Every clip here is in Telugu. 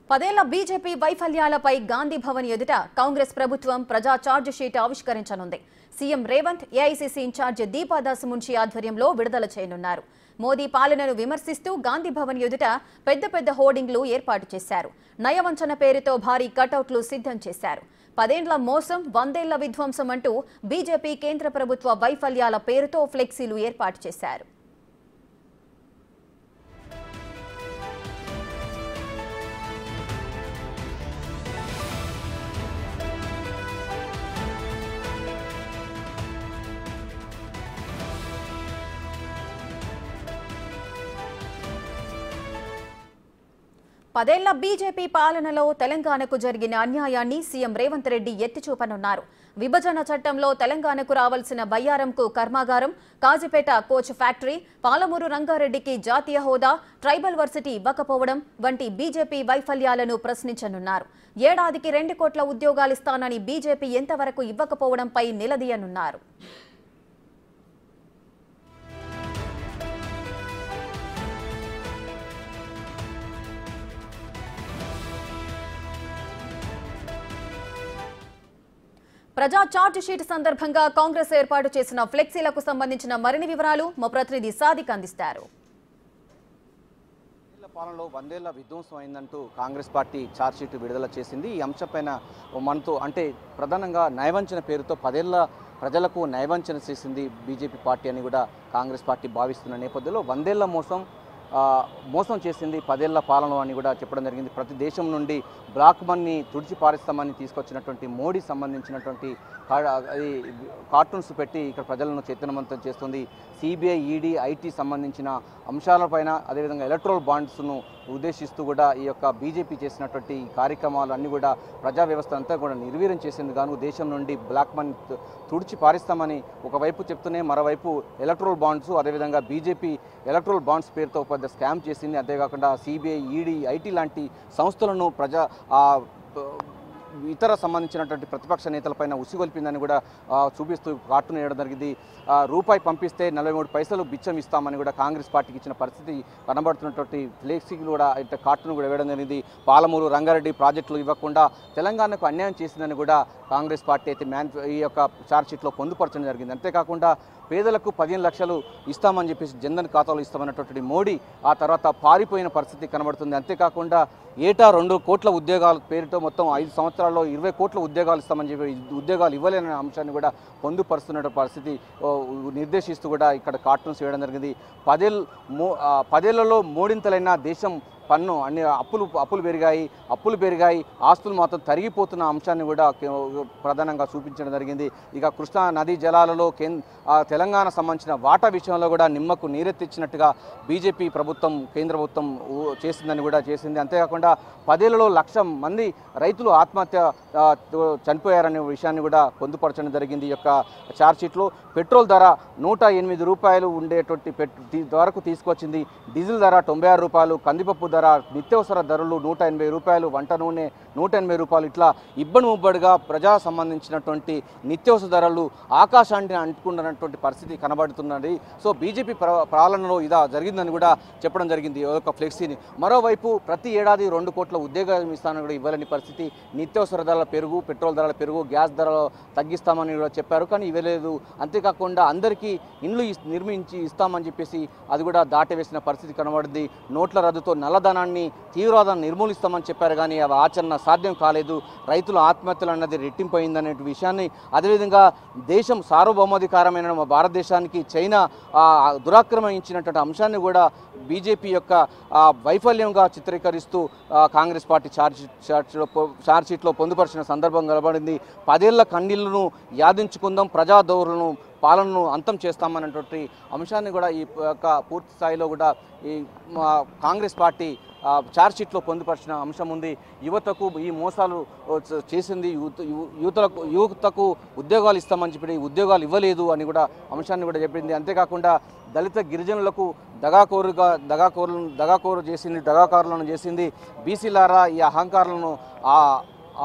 10 బీజేపీ వైఫల్యాలపై గాంధీ భవన్ ఎదుట కాంగ్రెస్ ప్రభుత్వం ప్రజా ఛార్జ్ షీట్ ఆవిష్కరించనుంది. CM Revanth AICC in charge Deepa Das Munshi ఆధ్వర్యంలో విడుదల చేయనున్నారు. మోదీ పాలనను విమర్శిస్తూ గాంధీ భవన్ ఎదుట పెద్ద హోర్డింగ్లు ఏర్పాటు చేశారు. నయవంచన పేరుతో భారీ కటౌట్లు సిద్ధం చేశారు. 10 ఏళ్ల మోసం 100 ఏళ్ల విధ్వంసం అంటూ బీజేపీ కేంద్ర ప్రభుత్వ వైఫల్యాల పేరుతో ఫ్లెక్సీలు ఏర్పాటు చేశారు. పదేళ్ల బీజేపీ పాలనలో తెలంగాణకు జరిగిన అన్యాయాన్ని సీఎం రేవంత్ రెడ్డి ఎత్తిచూపనున్నారు. విభజన చట్టంలో తెలంగాణకు రావాల్సిన బయ్యారంకు కర్మాగారం, కాజిపేట కోచ్ ఫ్యాక్టరీ, పాలమూరు రంగారెడ్డికి జాతీయ హోదా, ట్రైబల్ వర్సిటీ ఇవ్వకపోవడం వంటి బీజేపీ వైఫల్యాలను ప్రశ్నించనున్నారు. ఏడాదికి 2 కోట్ల ఉద్యోగాలిస్తానని బీజేపీ ఎంతవరకు ఇవ్వకపోవడంపై నిలదీయనున్నారు. ప్రజా ఛార్జ్ షీట్ సందర్భంగా కాంగ్రెస్ ఏర్పాటు చేసిన ఫ్లెక్సీలకు సంబంధించిన మరిన్ని వివరాలు మా ప్రతినిధి సాదిక్ అందిస్తారు. పాలనలో 100 ఏళ్ల విధ్వంసం అయిందంటూ కాంగ్రెస్ పార్టీ ఛార్జ్ షీట్ విడుదల చేసింది. ఈ అంశంపైన మనతో అంటే ప్రధానంగా నయవంచన పేరుతో 10 ఏళ్ల ప్రజలకు నయవంచన చేసింది బీజేపీ పార్టీ అని కూడా కాంగ్రెస్ పార్టీ భావిస్తున్న నేపథ్యంలో 100 ఏళ్ల మోసం చేసింది 10 ఏళ్ల పాలన అని కూడా చెప్పడం జరిగింది. ప్రతి దేశం నుండి బ్లాక్ మనీ తుడిచి పారిస్తామని తీసుకొచ్చినటువంటి మోడీ సంబంధించినటువంటి కార్టూన్స్ పెట్టి ఇక్కడ ప్రజలను చైతన్యవంతం చేస్తుంది. సిబిఐ, ఈడీ, ఐటీ సంబంధించిన అంశాలపైన అదేవిధంగా ఎలక్ట్రల్ బాండ్స్ను ఉద్దేశిస్తూ కూడా ఈ యొక్క బీజేపీ చేసినటువంటి కార్యక్రమాలన్నీ కూడా ప్రజా వ్యవస్థ అంతా కూడా నిర్వీర్యం చేసేందుకు గాను దేశం నుండి బ్లాక్ మనీ తుడిచి పారిస్తామని ఒకవైపు చెప్తూనే మరోవైపు ఎలక్ట్రల్ బాండ్స్ అదేవిధంగా బీజేపీ ఎలక్ట్రల్ బాండ్స్ పేరుతో పెద్ద స్కామ్ చేసింది. అంతేకాకుండా సిబిఐ, ఈడీ, ఐటీ లాంటి సంస్థలను ఇతర సంబంధించినటువంటి ప్రతిపక్ష నేతలపైన ఉసిగొల్పిందని కూడా చూపిస్తూ కార్టూన్ వేయడం జరిగింది. రూపాయి పంపిస్తే 43 పైసలు బిచ్చం ఇస్తామని కూడా కాంగ్రెస్ పార్టీకి ఇచ్చిన పరిస్థితి కనబడుతున్నటువంటి ఫ్లెక్సీలు కూడా ఇట్లా కార్టూన్ కూడా వేయడం జరిగింది. పాలమూరు రంగారెడ్డి ప్రాజెక్టులు ఇవ్వకుండా తెలంగాణకు అన్యాయం చేసిందని కూడా కాంగ్రెస్ పార్టీ అయితే ఈ యొక్క ఛార్జ్ షీట్లో పొందుపరచడం జరిగింది. అంతేకాకుండా పేదలకు 15 లక్షలు ఇస్తామని చెప్పేసి జన్ధన్ ఖాతాలు ఇస్తామన్నటువంటి మోడీ ఆ తర్వాత పారిపోయిన పరిస్థితి కనబడుతుంది. అంతేకాకుండా ఏటా 2 కోట్ల ఉద్యోగాల పేరుతో మొత్తం 5 సంవత్సరాల్లో 20 కోట్ల ఉద్యోగాలు ఇస్తామని చెప్పి ఉద్యోగాలు ఇవ్వలేని అంశాన్ని కూడా పొందుపరుస్తున్న పరిస్థితి నిర్దేశిస్తూ కూడా ఇక్కడ కార్టూన్స్ వేయడం జరిగింది. 10 ఏళ్లలో మూడింతలైన దేశం పన్ను అన్ని అప్పులు పెరిగాయి, ఆస్తులు మాత్రం తరిగిపోతున్న అంశాన్ని కూడా ప్రధానంగా చూపించడం జరిగింది. ఇక కృష్ణా నదీ జలాలలో తెలంగాణ సంబంధించిన వాటా విషయంలో కూడా నిమ్మకు నీరెత్తిచ్చినట్టుగా బీజేపీ ప్రభుత్వం కేంద్ర ప్రభుత్వం చేసిందని కూడా చేసింది. అంతేకాకుండా 10 ఏళ్లలో 1,00,000 మంది రైతులు ఆత్మహత్య చనిపోయారనే విషయాన్ని కూడా పొందుపరచడం జరిగింది. ఈ యొక్క ఛార్జ్ షీట్లో పెట్రోల్ ధర 108 రూపాయలు ఉండేటువంటి వరకు తీసుకొచ్చింది. డీజిల్ ధర 96 రూపాయలు, కందిపప్పు ధర, నిత్యావసర ధరలు 180 రూపాయలు, వంట నూనె 180 రూపాయలు, ఇట్లా ఇబ్బడి ముబ్బడిగా ప్రజా సంబంధించినటువంటి నిత్యావసర ధరలు ఆకాశాన్ని అంటుకున్నటువంటి పరిస్థితి కనబడుతున్నది. సో బీజేపీ పాలనలో ఇదా జరిగిందని కూడా చెప్పడం జరిగింది ఒక ఫ్లెక్సీని. మరోవైపు ప్రతి ఏడాది 2 కోట్ల ఉద్యోగాలు ఇస్తానని కూడా ఇవ్వలేని పరిస్థితి. నిత్యావసర ధరల పెరుగు, పెట్రోల్ ధరల పెరుగు, గ్యాస్ ధరలు తగ్గిస్తామని కూడా చెప్పారు, కానీ ఇవ్వలేదు. అంతేకాకుండా అందరికీ ఇండ్లు నిర్మించి ఇస్తామని చెప్పేసి అది కూడా దాటవేసిన పరిస్థితి కనబడింది. నోట్ల రద్దుతో నల్లధనాన్ని తీవ్రవాదాన్ని నిర్మూలిస్తామని చెప్పారు, కానీ అవి ఆచరణ సాధ్యం కాలేదు. రైతుల ఆత్మహత్యలు అన్నది రెట్టింపోయిందనే విషయాన్ని, అదేవిధంగా దేశం సార్వభౌమాధికారమైన భారతదేశానికి చైనా దురాక్రమించినటువంటి అంశాన్ని కూడా బీజేపీ యొక్క వైఫల్యంగా చిత్రీకరిస్తూ కాంగ్రెస్ పార్టీ ఛార్జ్ షీట్లో పొందుపరిచిన సందర్భం కనబడింది. 10 ఏళ్ల కన్నీళ్లను యాదించుకుందాం, ప్రజాదౌరులను పాలనను అంతం చేస్తామన్నటువంటి అంశాన్ని కూడా ఈ యొక్క పూర్తి స్థాయిలో కూడా ఈ కాంగ్రెస్ పార్టీ ఛార్జ్ షీట్లో పొందుపరిచిన అంశం ఉంది. యువతకు ఈ మోసాలు చేసింది, యువతకు ఉద్యోగాలు ఇస్తామని చెప్పి ఉద్యోగాలు ఇవ్వలేదు అని కూడా అంశాన్ని కూడా చెప్పింది. అంతేకాకుండా దళిత గిరిజనులకు దగాకారులను చేసింది, బీసీలారా ఈ అహంకారులను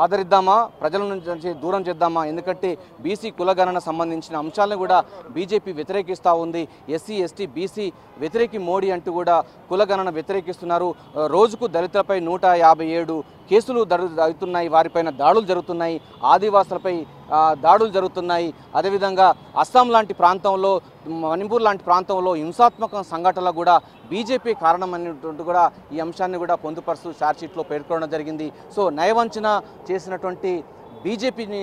ఆదరిద్దామా, ప్రజల నుంచి దూరం చేద్దామా? ఎందుకంటే బీసీ కులగణన సంబంధించిన అంశాలను కూడా బీజేపీ వ్యతిరేకిస్తూ ఉంది. ఎస్సీ ఎస్టీ బీసీ వ్యతిరేకి మోడీ అంటూ కూడా కులగణన వ్యతిరేకిస్తున్నారు. రోజుకు దళితులపై 157 కేసులు జరుగుతున్నాయి, వారిపైన దాడులు జరుగుతున్నాయి, ఆదివాసులపై దాడులు జరుగుతున్నాయి. అదేవిధంగా అస్సాం లాంటి ప్రాంతంలో, మణిపూర్ లాంటి ప్రాంతంలో హింసాత్మక సంఘటనలు కూడా బీజేపీ కారణమైనటువంటి కూడా ఈ అంశాన్ని కూడా పొందుపరుస్తూ ఛార్జ్షీట్లో పేర్కొనడం జరిగింది. సో నయవంచన చేసినటువంటి బీజేపీని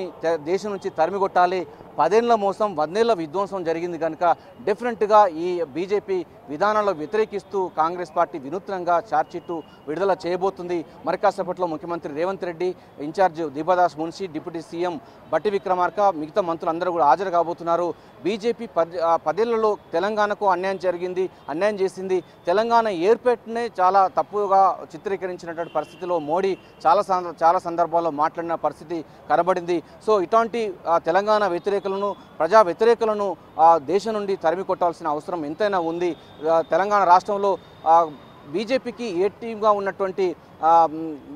దేశం నుంచి తరిమికొట్టాలి. 10 ఏళ్ల మోసం, 100 ఏళ్ల విధ్వంసం జరిగింది కనుక డెఫినెట్గా ఈ బీజేపీ విధానాల్లో వ్యతిరేకిస్తూ కాంగ్రెస్ పార్టీ వినూత్నంగా ఛార్జ్షీట్ విడుదల చేయబోతుంది. మరి కాసేపట్లో ముఖ్యమంత్రి Revanth Reddy, incharge Deepa Das Munshi, deputy CM Bhatti Vikramarka, మిగతా మంత్రులందరూ కూడా హాజరు కాబోతున్నారు. బీజేపీ 10 ఏళ్లలో తెలంగాణకు అన్యాయం చేసింది. తెలంగాణ ఏర్పాటునే చాలా తప్పుగా చిత్రీకరించినటువంటి పరిస్థితిలో మోడీ చాలా సందర్భాల్లో మాట్లాడిన పరిస్థితి కనబడింది. సో ఇటువంటి తెలంగాణ వ్యతిరేకులను, ప్రజా వ్యతిరేకులను దేశం నుండి తరిమి కొట్టాల్సిన అవసరం ఎంతైనా ఉంది. తెలంగాణ రాష్ట్రంలో బీజేపీకి ఏ టీమ్గా ఉన్నటువంటి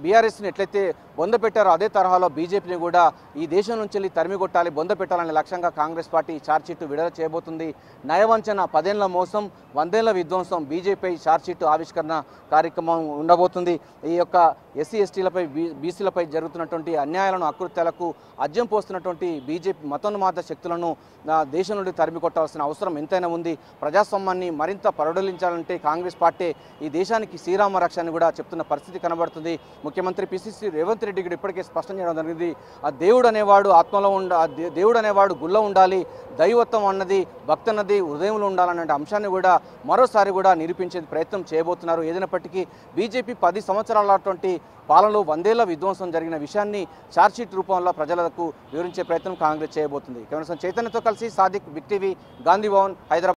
బీఆర్ఎస్ని ఎట్లయితే బొంద పెట్టారో అదే తరహాలో బీజేపీని కూడా ఈ దేశం నుంచి వెళ్ళి తరిమి కొట్టాలి, బొంద పెట్టాలనే లక్ష్యంగా కాంగ్రెస్ పార్టీ ఛార్జ్షీట్ విడుదల చేయబోతుంది. నయవంచన, 10 ఏళ్ల మోసం, 100 ఏళ్ల విధ్వంసం, బీజేపీ ఛార్జ్షీట్ ఆవిష్కరణ కార్యక్రమం ఉండబోతుంది. ఈ యొక్క ఎస్సీ ఎస్టీలపై, బీసీలపై జరుగుతున్నటువంటి అన్యాయాలను, అకృత్యాలకు అజ్యం పోస్తున్నటువంటి బీజేపీ మతోన్మాద శక్తులను దేశం నుండి తరిమి కొట్టాల్సిన అవసరం ఎంతైనా ఉంది. ప్రజాస్వామ్యాన్ని మరింత పరుడలించాలంటే కాంగ్రెస్ పార్టీ ఈ దేశానికి శ్రీరామ రక్ష అని కూడా చెప్తున్న పరిస్థితి కనబడుతుంది. ముఖ్యమంత్రి పిసిసి రేవంత్ రెడ్డి కూడా ఇప్పటికే స్పష్టం చేయడం జరిగింది. ఆ దేవుడు అనేవాడు ఆత్మలో దేవుడు అనేవాడు గుళ్ళో ఉండాలి, దైవత్వం అన్నది, భక్తి అన్నది హృదయంలో ఉండాలనే అంశాన్ని కూడా మరోసారి కూడా నిరూపించే ప్రయత్నం చేయబోతున్నారు. ఏదైనప్పటికీ బీజేపీ 10 సంవత్సరాలటువంటి పాలనలో 100 ఏళ్ల విధ్వంసం జరిగిన విషయాన్ని ఛార్జ్షీట్ రూపంలో ప్రజలకు వివరించే ప్రయత్నం కాంగ్రెస్ చేయబోతుంది. కెమెరా చైతన్యతో కలిసి సాదిక్, బిగ్ టీవీ, గాంధీ భవన్, హైదరాబాద్.